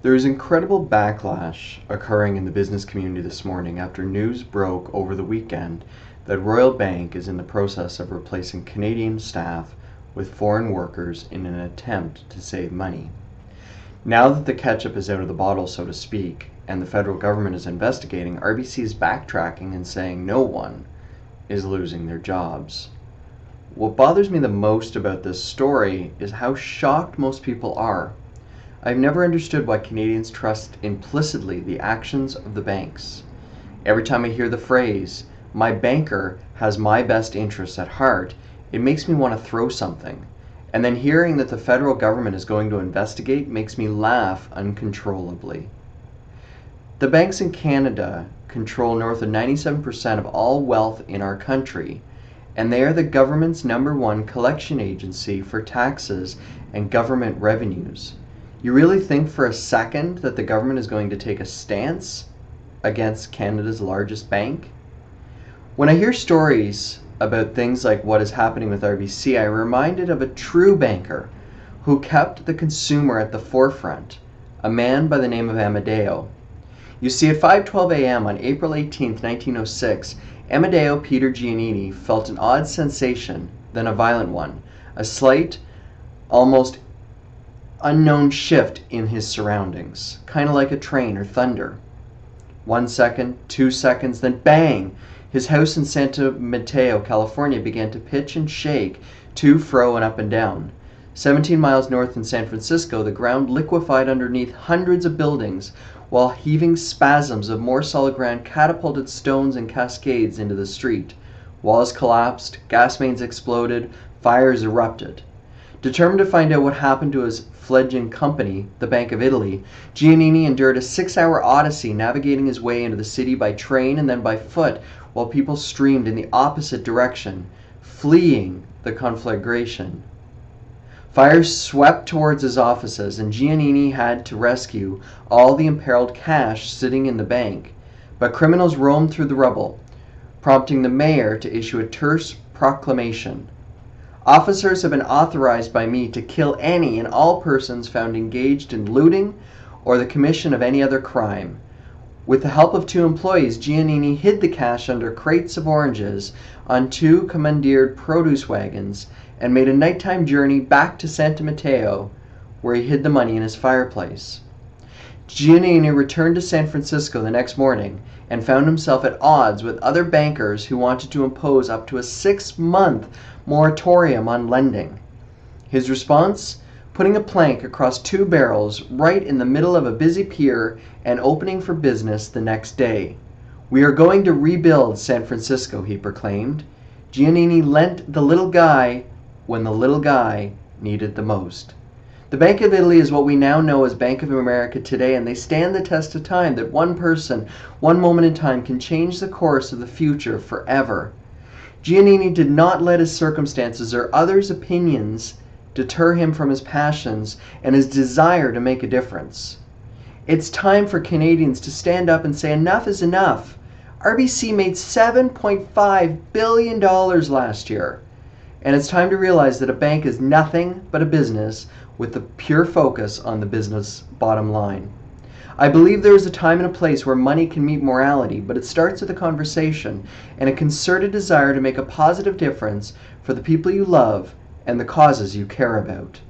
There is incredible backlash occurring in the business community this morning after news broke over the weekend that Royal Bank is in the process of replacing Canadian staff with foreign workers in an attempt to save money. Now that the ketchup is out of the bottle, so to speak, and the federal government is investigating, RBC is backtracking and saying no one is losing their jobs. What bothers me the most about this story is how shocked most people are. I've never understood why Canadians trust implicitly the actions of the banks. Every time I hear the phrase, "my banker has my best interests at heart," it makes me want to throw something. And then hearing that the federal government is going to investigate makes me laugh uncontrollably. The banks in Canada control north of 97% of all wealth in our country, and they are the government's #1 collection agency for taxes and government revenues. You really think for a second that the government is going to take a stance against Canada's largest bank? When I hear stories about things like what is happening with RBC, I'm reminded of a true banker who kept the consumer at the forefront, a man by the name of Amedeo. You see, at 5:12 a.m. on April 18, 1906, Amedeo Peter Giannini felt an odd sensation, then a violent one, a slight, almost unknown shift in his surroundings, kind of like a train or thunder. 1 second, 2 seconds, then bang! His house in San Mateo, California began to pitch and shake to, fro, and up and down. 17 miles north in San Francisco, the ground liquefied underneath hundreds of buildings, while heaving spasms of more solid ground catapulted stones and cascades into the street. Walls collapsed, gas mains exploded, fires erupted. Determined to find out what happened to his fledgling company, the Bank of Italy, Giannini endured a 6-hour odyssey navigating his way into the city by train and then by foot, while people streamed in the opposite direction, fleeing the conflagration. Fires swept towards his offices, and Giannini had to rescue all the imperiled cash sitting in the bank. But criminals roamed through the rubble, prompting the mayor to issue a terse proclamation. Officers have been authorized by me to kill any and all persons found engaged in looting or the commission of any other crime. With the help of 2 employees, Giannini hid the cash under crates of oranges on 2 commandeered produce wagons and made a nighttime journey back to Santa Mateo, where he hid the money in his fireplace. Giannini returned to San Francisco the next morning and found himself at odds with other bankers who wanted to impose up to a 6-month moratorium on lending. His response? Putting a plank across 2 barrels right in the middle of a busy pier and opening for business the next day. "We are going to rebuild San Francisco," he proclaimed. Giannini lent the little guy when the little guy needed the most. The Bank of Italy is what we now know as Bank of America today, and they stand the test of time that one person, one moment in time, can change the course of the future forever. Giannini did not let his circumstances or others' opinions deter him from his passions and his desire to make a difference. It's time for Canadians to stand up and say enough is enough. RBC made $7.5 billion last year. And it's time to realize that a bank is nothing but a business with the pure focus on the business bottom line. I believe there is a time and a place where money can meet morality, but it starts with a conversation and a concerted desire to make a positive difference for the people you love and the causes you care about.